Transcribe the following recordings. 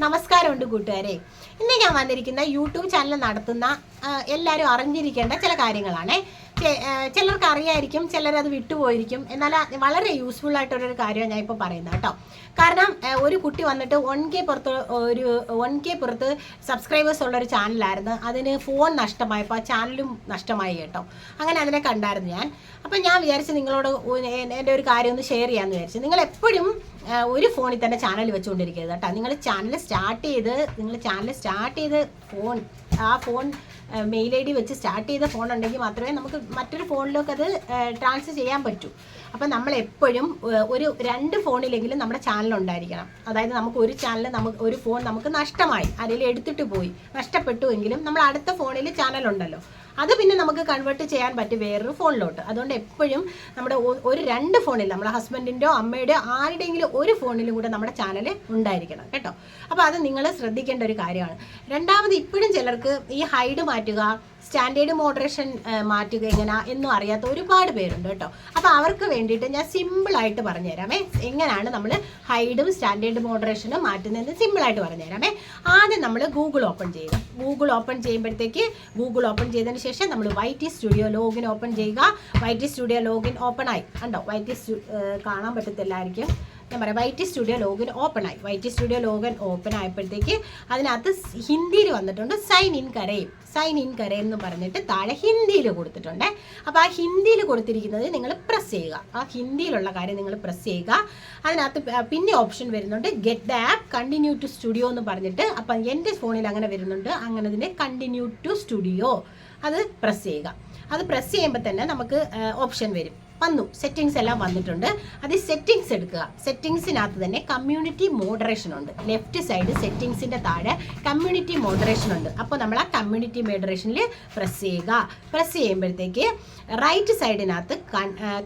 നമസ്കാരമുണ്ട് കൂട്ടുകാരെ. ഇന്ന് ഞാൻ വന്നിരിക്കുന്ന യൂട്യൂബ് ചാനൽ നടത്തുന്ന എല്ലാവരും അറിഞ്ഞിരിക്കേണ്ട ചില കാര്യങ്ങളാണ്. ചിലർക്ക് അറിയായിരിക്കും, ചിലരത് വിട്ടുപോയിരിക്കും. എന്നാൽ വളരെ യൂസ്ഫുൾ ആയിട്ടൊരു കാര്യമാണ് ഞാൻ ഇപ്പോൾ പറയുന്നത് കേട്ടോ. കാരണം ഒരു കുട്ടി വന്നിട്ട് 1K പുറത്ത് സബ്സ്ക്രൈബേഴ്സ് ഉള്ളൊരു ചാനലായിരുന്നു. അതിന് ഫോൺ നഷ്ടമായപ്പോൾ ആ ചാനലും നഷ്ടമായി കേട്ടോ. അങ്ങനെ അതിനെ കണ്ടായിരുന്നു ഞാൻ. അപ്പം ഞാൻ വിചാരിച്ച് നിങ്ങളോട് എൻ്റെ ഒരു കാര്യം ഒന്ന് ഷെയർ ചെയ്യാമെന്ന് വിചാരിച്ചു. നിങ്ങൾ എപ്പോഴും ഒരു ഫോണിൽ തന്നെ ചാനൽ വെച്ചുകൊണ്ടിരിക്കരുത് കേട്ടോ. നിങ്ങൾ ചാനൽ സ്റ്റാർട്ട് ചെയ്ത് ഫോൺ മെയിൽ ID വെച്ച് സ്റ്റാർട്ട് ചെയ്ത ഫോൺ ഉണ്ടെങ്കിൽ മാത്രമേ നമുക്ക് മറ്റൊരു ഫോണിലേക്ക് അത് ട്രാൻസ്ഫർ ചെയ്യാൻ പറ്റൂ. അപ്പം നമ്മൾ എപ്പോഴും ഒരു 2 ഫോണിലെങ്കിലും നമ്മുടെ ചാനൽ ഉണ്ടായിരിക്കണം. അതായത് നമുക്ക് ഒരു ഫോൺ നമുക്ക് നഷ്ടമായി, ആരെങ്കിലും എടുത്തിട്ട് പോയി, നഷ്ടപ്പെട്ടു എങ്കിലും നമ്മൾ അടുത്ത ഫോണിൽ ചാനൽ ഉണ്ടല്ലോ, അത് പിന്നെ നമുക്ക് കൺവേർട്ട് ചെയ്യാൻ പറ്റും വേറൊരു ഫോണിലോട്ട്. അതുകൊണ്ട് എപ്പോഴും നമ്മുടെ ഒരു 2 ഫോണിൽ, നമ്മുടെ ഹസ്ബൻഡിൻ്റെയോ അമ്മയുടെയോ ആരുടെയെങ്കിലും ഒരു ഫോണിലും കൂടെ നമ്മുടെ ചാനൽ ഉണ്ടായിരിക്കണം കേട്ടോ. അപ്പോൾ അത് നിങ്ങൾ ശ്രദ്ധിക്കേണ്ട ഒരു കാര്യമാണ്. രണ്ടാമത്, ഇപ്പോഴും ചിലർക്ക് ഈ ഹൈഡ് മാറ്റുക, സ്റ്റാൻഡേർഡ് മോഡറേഷൻ മാറ്റുക എന്നും അറിയാത്ത ഒരുപാട് പേരുണ്ട് കേട്ടോ. അപ്പോൾ അവർക്ക് വേണ്ടിയിട്ട് ഞാൻ സിമ്പിളായിട്ട് പറഞ്ഞുതരാമേ, എങ്ങനെയാണ് നമ്മൾ ഹൈഡും സ്റ്റാൻഡേർഡ് മോഡറേഷനും മാറ്റുന്നതെന്ന് സിമ്പിളായിട്ട് പറഞ്ഞുതരാമേ. ആദ്യം നമ്മൾ ഗൂഗിൾ ഓപ്പൺ ചെയ്യുക. ഗൂഗിൾ ഓപ്പൺ ചെയ്തതിന് ശേഷം നമ്മൾ YT സ്റ്റുഡിയോ ലോഗിൻ ഓപ്പൺ ചെയ്യുക. YT സ്റ്റുഡിയോ ലോഗിൻ ഓപ്പൺ ആയി കണ്ടോ. കാണാൻ പറ്റത്തില്ലായിരിക്കും, ഞാൻ പറയാം. YT സ്റ്റുഡിയോ ലോഗിൻ ഓപ്പൺ ആയപ്പോഴത്തേക്ക് അതിനകത്ത് ഹിന്ദിയിൽ വന്നിട്ടുണ്ട് സൈൻ ഇൻ കരയും എന്ന് പറഞ്ഞിട്ട് താഴെ ഹിന്ദിയിൽ കൊടുത്തിട്ടുണ്ട്. അപ്പോൾ ആ ഹിന്ദിയിൽ കൊടുത്തിരിക്കുന്നത് നിങ്ങൾ പ്രസ് ചെയ്യുക. ആ ഹിന്ദിയിലുള്ള കാര്യം നിങ്ങൾ പ്രസ് ചെയ്യുക. അതിനകത്ത് പിന്നെ ഓപ്ഷൻ വരുന്നുണ്ട് get the app continue to studio എന്ന് പറഞ്ഞിട്ട്. അപ്പം എൻ്റെ ഫോണിൽ അങ്ങനെ വരുന്നുണ്ട്. അങ്ങനെ ഇതിൻ്റെ കണ്ടിന്യൂ ടു സ്റ്റുഡിയോ അത് പ്രസ് ചെയ്യുക. അത് പ്രസ് ചെയ്യുമ്പോൾ തന്നെ നമുക്ക് ഓപ്ഷൻ വന്നു. സെറ്റിങ്സ് എല്ലാം വന്നിട്ടുണ്ട്. അത് സെറ്റിങ്സ് എടുക്കുക. സെറ്റിങ്സിനകത്ത് തന്നെ കമ്മ്യൂണിറ്റി മോഡറേഷൻ ഉണ്ട്. ലെഫ്റ്റ് സൈഡ് സെറ്റിങ്സിൻ്റെ താഴെ കമ്മ്യൂണിറ്റി മോഡറേഷൻ ഉണ്ട്. അപ്പോൾ നമ്മൾ ആ കമ്മ്യൂണിറ്റി മോഡറേഷനിൽ പ്രസ് ചെയ്യുക. പ്രസ് ചെയ്യുമ്പോഴത്തേക്ക് റൈറ്റ് സൈഡിനകത്ത്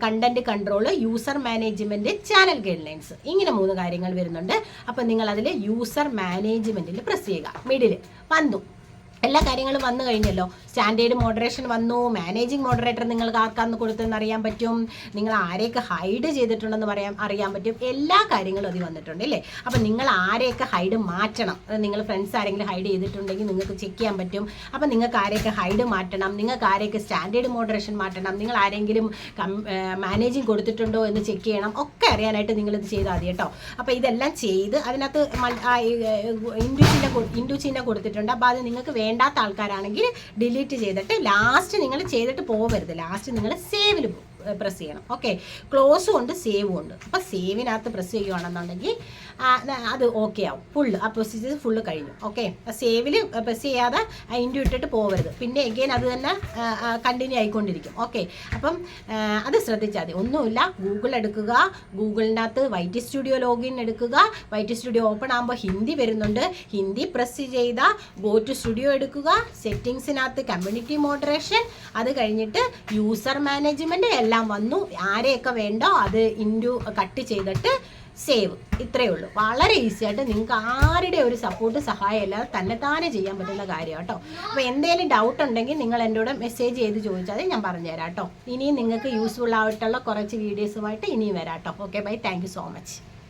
content control, user management, channel guidelines, ഇങ്ങനെ 3 കാര്യങ്ങൾ വരുന്നുണ്ട്. അപ്പോൾ നിങ്ങൾ അതിൽ യൂസർ മാനേജ്മെൻറ്റിൽ പ്രസ് ചെയ്യുക. മിഡിൽ വന്നു, എല്ലാ കാര്യങ്ങളും വന്നു കഴിഞ്ഞല്ലോ. സ്റ്റാൻഡേർഡ് മോഡറേഷൻ വന്നു. മാനേജിങ് മോഡറേറ്റർ നിങ്ങൾക്ക് ആർക്കാന്ന് കൊടുത്തെന്ന് അറിയാൻ പറ്റും. നിങ്ങൾ ആരെയൊക്കെ ഹൈഡ് ചെയ്തിട്ടുണ്ടെന്ന് അറിയാൻ പറ്റും. എല്ലാ കാര്യങ്ങളും അതിൽ വന്നിട്ടുണ്ട് അല്ലേ. അപ്പം നിങ്ങൾ ആരെയൊക്കെ ഹൈഡ് മാറ്റണം, നിങ്ങൾ ഫ്രണ്ട്സ് ആരെങ്കിലും ഹൈഡ് ചെയ്തിട്ടുണ്ടെങ്കിൽ നിങ്ങൾക്ക് ചെക്ക് ചെയ്യാൻ പറ്റും. അപ്പം നിങ്ങൾക്ക് ആരെയൊക്കെ ഹൈഡ് മാറ്റണം, നിങ്ങൾക്ക് ആരെയൊക്കെ സ്റ്റാൻഡേർഡ് മോഡറേഷൻ മാറ്റണം, നിങ്ങൾ ആരെങ്കിലും മാനേജിങ് കൊടുത്തിട്ടുണ്ടോ എന്ന് ചെക്ക് ചെയ്യണം. ഒക്കെ അറിയാനായിട്ട് നിങ്ങളിത് ചെയ്താൽ മതി കേട്ടോ. അപ്പോൾ ഇതെല്ലാം ചെയ്ത് അതിനകത്ത് ഇൻഡുചിഹ്നം കൊടുത്തിട്ടുണ്ട്. അപ്പോൾ അത് നിങ്ങൾക്ക് വേണ്ടാത്ത ആൾക്കാരാണെങ്കിൽ ഡിലീറ്റ് ചെയ്തിട്ട് ലാസ്റ്റ് നിങ്ങൾ ചെയ്തിട്ട് പോകരുത്. ലാസ്റ്റ് നിങ്ങൾ സേവിൽ പ്രസ് ചെയ്യണം. ഓക്കെ, ക്ലോസും ഉണ്ട് സേവും ഉണ്ട്. അപ്പോൾ സേവിനകത്ത് പ്രസ് ചെയ്യുകയാണെന്നുണ്ടെങ്കിൽ അത് ഓക്കെ ആവും. ആ പ്രൊസീജിയർ ഫുള്ള് കഴിഞ്ഞു. ഓക്കെ, സേവിൽ പ്രസ് ചെയ്യാതെ ഇൻഡു ഇട്ടിട്ട് പോകരുത്. പിന്നെ എഗെയിൻ അത് തന്നെ കണ്ടിന്യൂ ആയിക്കൊണ്ടിരിക്കും. ഓക്കെ, അപ്പം അത് ശ്രദ്ധിച്ചാൽ മതി. ഒന്നുമില്ല, ഗൂഗിൾ എടുക്കുക. ഗൂഗിളിനകത്ത് YT സ്റ്റുഡിയോ ലോഗിൻ എടുക്കുക. YT സ്റ്റുഡിയോ ഓപ്പൺ ആകുമ്പോൾ ഹിന്ദി വരുന്നുണ്ട്. ഹിന്ദി പ്രസ് ചെയ്ത ഗോ ടു സ്റ്റുഡിയോ എടുക്കുക. സെറ്റിങ്സിനകത്ത് കമ്മ്യൂണിറ്റി മോഡറേഷൻ, അത് കഴിഞ്ഞിട്ട് യൂസർ മാനേജ്മെൻറ്റ് എല്ലാം വന്നു. ആരെയൊക്കെ വേണ്ടോ അത് കട്ട് ചെയ്തിട്ട് സേവ്. ഇത്രയേ ഉള്ളൂ. വളരെ ഈസി ആയിട്ട് നിങ്ങൾക്ക് ആരുടെ ഒരു സഹായം ഇല്ലാതെ തന്നെത്താനെ ചെയ്യാൻ പറ്റുന്ന കാര്യം കേട്ടോ. അപ്പോൾ എന്തെങ്കിലും ഡൗട്ട് ഉണ്ടെങ്കിൽ നിങ്ങൾ എന്നോട് മെസ്സേജ് ചെയ്ത് ചോദിച്ചാൽ ഞാൻ പറഞ്ഞുതരാം കേട്ടോ. ഇനിയും നിങ്ങൾക്ക് യൂസ്ഫുൾ ആയിട്ടുള്ള കുറച്ച് വീഡിയോസുമായിട്ട് ഇനിയും വരാം കേട്ടോ. Okay, bye. Thank you so much.